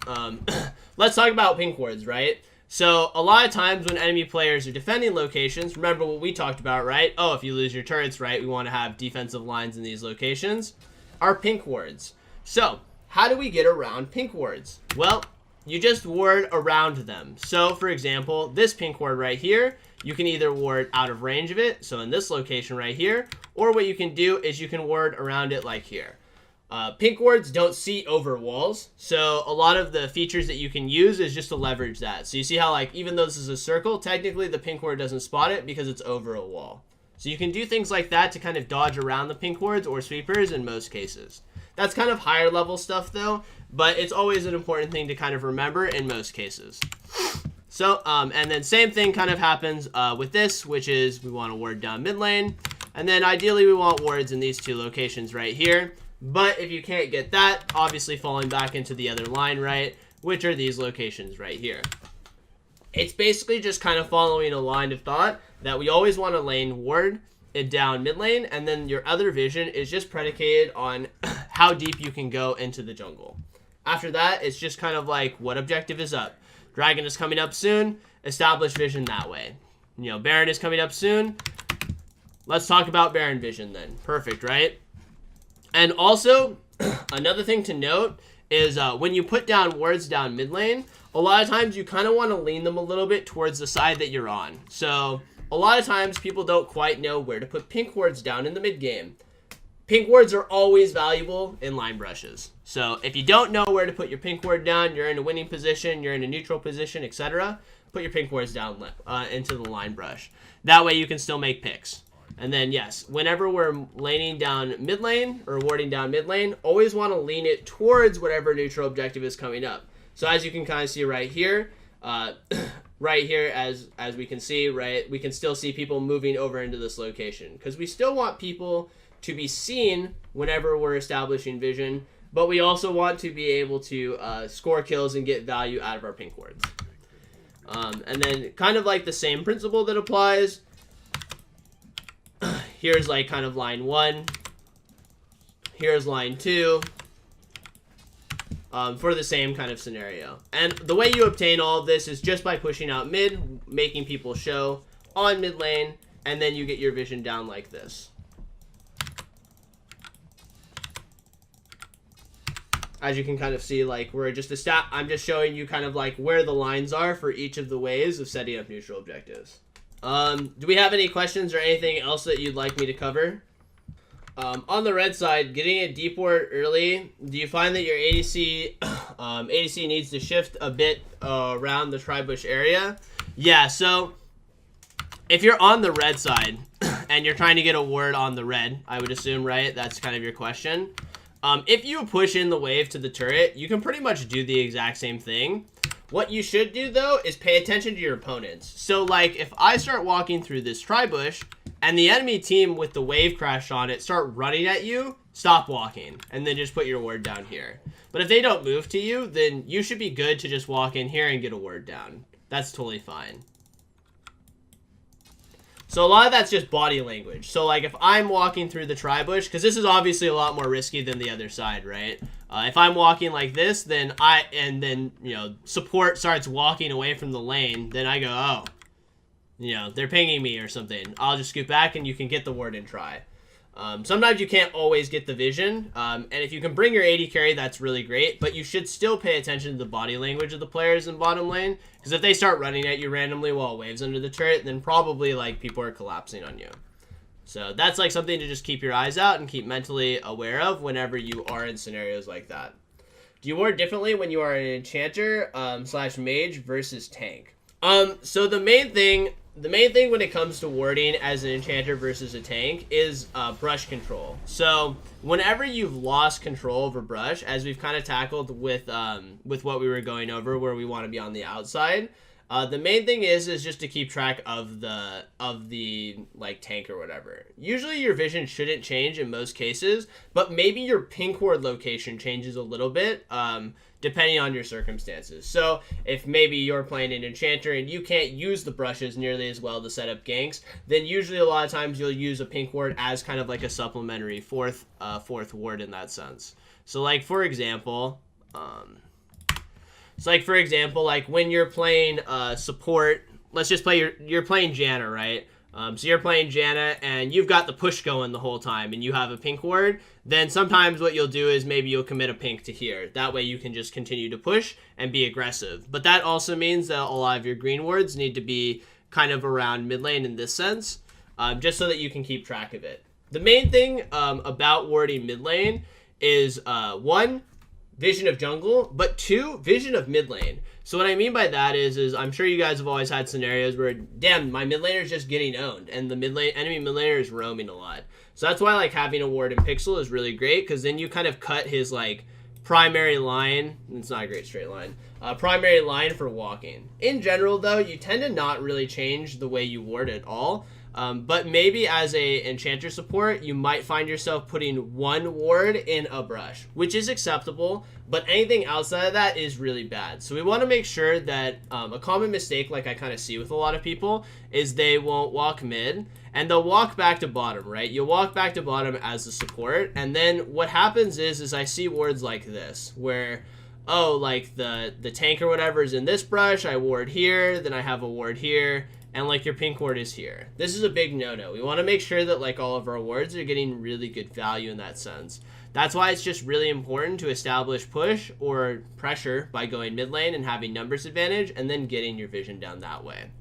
[SPEAKER 1] let's talk about pink wards, right? So a lot of times when enemy players are defending locations, remember what we talked about, right? Oh, if you lose your turrets, right, we want to have defensive lines in these locations, are pink wards. So how do we get around pink wards? Well, you just ward around them. So for example, this pink ward right here, you can either ward out of range of it, so in this location right here, or what you can do is you can ward around it like here. Pink wards don't see over walls, so a lot of the features that you can use is just to leverage that. So you see how, like, even though this is a circle, technically the pink ward doesn't spot it because it's over a wall. So you can do things like that to kind of dodge around the pink wards or sweepers in most cases. That's kind of higher level stuff though, but it's always an important thing to kind of remember in most cases. So, and then same thing kind of happens with this, which is we want to ward down mid lane, and then ideally we want wards in these two locations right here. But if you can't get that, obviously falling back into the other line, right, which are these locations right here. It's basically just kind of following a line of thought that we always want to lane ward it down mid lane, and then your other vision is just predicated on how deep you can go into the jungle. After that, it's just kind of like what objective is up. Dragon is coming up soon, establish vision that way. You know, Baron is coming up soon. Let's talk about Baron vision then. Perfect, right? And also, another thing to note is when you put down wards down mid lane, a lot of times you kind of want to lean them a little bit towards the side that you're on. So a lot of times people don't quite know where to put pink wards down in the mid game. Pink wards are always valuable in line brushes. So if you don't know where to put your pink ward down, you're in a winning position, you're in a neutral position, etc., put your pink wards down into the line brush. That way you can still make picks. And then, yes, whenever we're laning down mid lane or warding down mid lane, always want to lean it towards whatever neutral objective is coming up. So as you can kind of see right here, right here, as we can see, right, we can still see people moving over into this location because we still want people to be seen whenever we're establishing vision, but we also want to be able to score kills and get value out of our pink wards. And then kind of like the same principle that applies. Here's like kind of line 1. Here's line 2. for the same kind of scenario. And the way you obtain all of this is just by pushing out mid, making people show on mid lane, and then you get your vision down like this. As you can kind of see, like, we're just I'm just showing you kind of like where the lines are for each of the ways of setting up neutral objectives. Do we have any questions or anything else that you'd like me to cover? On the red side, getting a deep ward early, do you find that your ADC ADC needs to shift a bit around the tri-bush area? Yeah, so if you're on the red side and you're trying to get a ward on the red, I would assume, right? That's kind of your question. If you push in the wave to the turret, you can pretty much do the exact same thing. What you should do, though, is pay attention to your opponents. So, like, if I start walking through this tri-bush and the enemy team with the wave crash on it start running at you, stop walking and then just put your ward down here. But if they don't move to you, then you should be good to just walk in here and get a ward down. That's totally fine. So a lot of that's just body language. So like if I'm walking through the tri-bush, because this is obviously a lot more risky than the other side, right? If I'm walking like this, then support starts walking away from the lane, then I go, oh, they're pinging me or something. I'll just scoot back and you can get the ward and try. Sometimes you can't always get the vision, and if you can bring your AD carry, that's really great, but you should still pay attention to the body language of the players in bottom lane, because if they start running at you randomly while waves under the turret, then probably like people are collapsing on you. So that's like something to just keep your eyes out and keep mentally aware of whenever you are in scenarios like that. Do you ward differently when you are an enchanter slash mage versus tank? So the main thing when it comes to warding as an enchanter versus a tank is brush control. So whenever you've lost control over brush, as we've kind of tackled with what we were going over, where we want to be on the outside, the main thing is just to keep track of the like tank or whatever. Usually your vision shouldn't change in most cases, but maybe your pink ward location changes a little bit. Depending on your circumstances. So if maybe you're playing an enchanter and you can't use the brushes nearly as well to set up ganks, then usually a lot of times you'll use a pink ward as kind of like a supplementary fourth ward in that sense. So like for example, like when you're playing support, let's just play you're playing Janna, right? So you're playing Janna and you've got the push going the whole time and you have a pink ward, then sometimes what you'll do is maybe you'll commit a pink to here. That way you can just continue to push and be aggressive. But that also means that a lot of your green wards need to be kind of around mid lane in this sense, just so that you can keep track of it. The main thing about warding mid lane is one, vision of jungle, but two, vision of mid lane. So what I mean by that is I'm sure you guys have always had scenarios where, damn, my mid laner is just getting owned, and the enemy mid laner is roaming a lot. So that's why like having a ward in pixel is really great, because then you kind of cut his like primary line. It's not a great straight line. Primary line for walking. In general, though, you tend to not really change the way you ward at all. But maybe as a enchanter support, you might find yourself putting one ward in a brush, which is acceptable, but anything outside of that is really bad. So we want to make sure that a common mistake, like I kind of see with a lot of people, is they won't walk mid, and they'll walk back to bottom, right? You'll walk back to bottom as a support, and then what happens is I see wards like this, where, oh, like the tank or whatever is in this brush, I ward here, then I have a ward here, and like your pink ward is here. This is a big no-no. We want to make sure that like all of our wards are getting really good value in that sense. That's why it's just really important to establish push or pressure by going mid lane and having numbers advantage and then getting your vision down that way.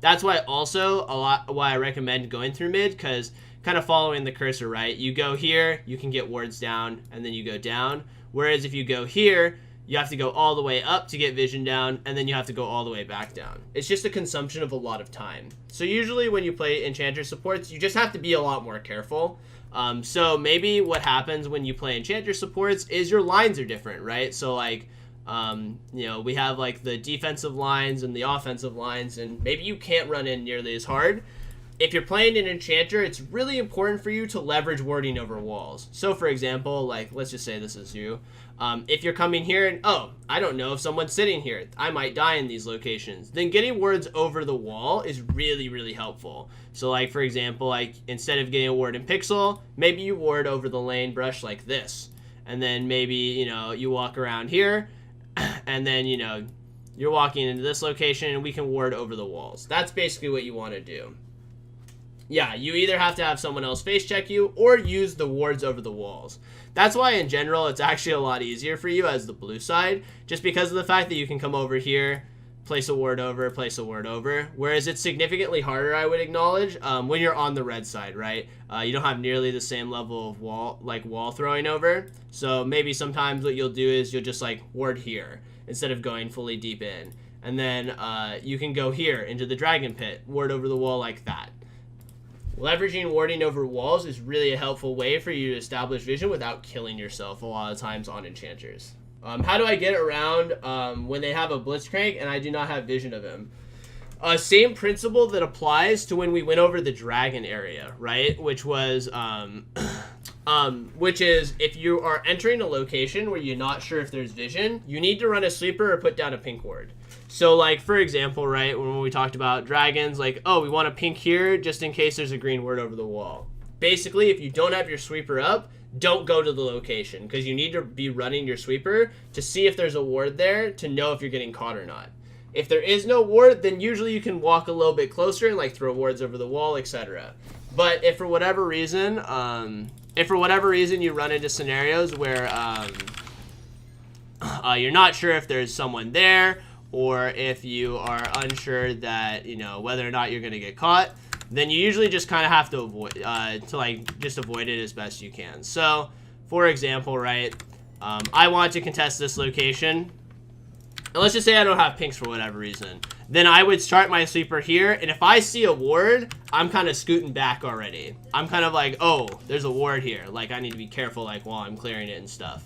[SPEAKER 1] That's why also why I recommend going through mid, because kind of following the cursor, right? You go here, you can get wards down, and then you go down. Whereas if you go here, you have to go all the way up to get vision down, and then you have to go all the way back down. It's just a consumption of a lot of time. So usually when you play enchanter supports, you just have to be a lot more careful. So maybe what happens when you play enchanter supports is your lines are different, right? So like, we have like the defensive lines and the offensive lines, and maybe you can't run in nearly as hard. If you're playing an enchanter, it's really important for you to leverage warding over walls. So for example, like let's just say this is you. If you're coming here and, oh, I don't know if someone's sitting here, I might die in these locations, then getting wards over the wall is really, really helpful. So like, for example, like instead of getting a ward in pixel, maybe you ward over the lane brush like this. and then maybe, you know, you walk around here, and then, you know, you're walking into this location, and we can ward over the walls. That's basically what you want to do. Yeah, you either have to have someone else face check you or use the wards over the walls. That's why in general it's actually a lot easier for you as the blue side, just because of the fact that you can come over here, place a ward over, place a ward over, whereas it's significantly harder, I would acknowledge, when you're on the red side, right? You don't have nearly the same level of wall throwing over, so maybe sometimes what you'll do is you'll just like ward here instead of going fully deep in, and then you can go here into the dragon pit, ward over the wall like that. Leveraging warding over walls is really a helpful way for you to establish vision without killing yourself a lot of times on enchanters. How do I get around when they have a Blitzcrank and I do not have vision of him? Same principle that applies to when we went over the dragon area, right? Which was, which is if you are entering a location where you're not sure if there's vision, you need to run a sweeper or put down a pink ward. So, like, for example, right, when we talked about dragons, like, oh, we want a pink here just in case there's a green ward over the wall. Basically, if you don't have your sweeper up, don't go to the location, because you need to be running your sweeper to see if there's a ward there to know if you're getting caught or not. If there is no ward, then usually you can walk a little bit closer and, like, throw wards over the wall, etc. But if for whatever reason you run into scenarios where you're not sure if there's someone there, or if you are unsure that, you know, whether or not you're going to get caught, then you usually just kind of have to avoid, just avoid it as best you can. So, for example, right, I want to contest this location, and let's just say I don't have pinks for whatever reason. Then I would start my sweeper here, and if I see a ward, I'm kind of scooting back already. I'm kind of like, oh, there's a ward here. Like, I need to be careful, like, while I'm clearing it and stuff.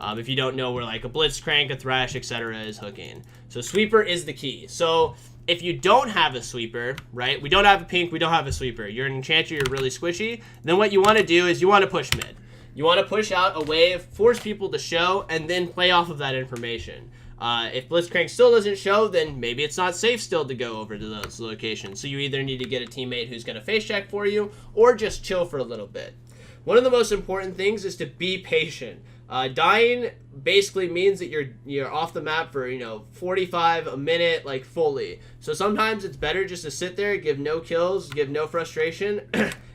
[SPEAKER 1] If you don't know where, like, a Blitzcrank, a Thresh, etc. is hooking. So sweeper is the key. So if you don't have a sweeper, right, we don't have a pink, we don't have a sweeper, you're an enchanter, you're really squishy, then what you want to do is you want to push mid. You want to push out a wave, force people to show, and then play off of that information. If Blitzcrank still doesn't show, then maybe it's not safe still to go over to those locations. So you either need to get a teammate who's going to face check for you, or just chill for a little bit. One of the most important things is to be patient. Dying basically means that you're off the map for, you know, 45, a minute, like, fully. So sometimes it's better just to sit there, give no kills, give no frustration,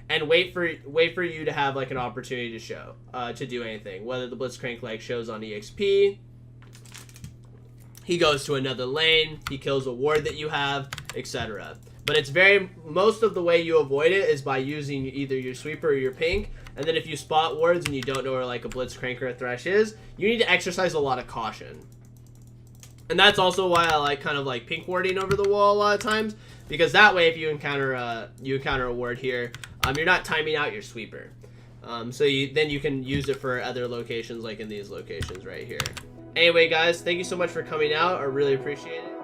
[SPEAKER 1] and wait for you to have, like, an opportunity to show, to do anything. Whether the Blitzcrank, like, shows on EXP, he goes to another lane, he kills a ward that you have, etc. But it's most of the way you avoid it is by using either your sweeper or your pink. And then if you spot wards and you don't know where, like, a Blitzcrank or a Thresh is, you need to exercise a lot of caution. And that's also why I like kind of like pink warding over the wall a lot of times, because that way if you encounter a ward here, you're not timing out your sweeper. So then you can use it for other locations, like in these locations right here. Anyway, guys, thank you so much for coming out. I really appreciate it.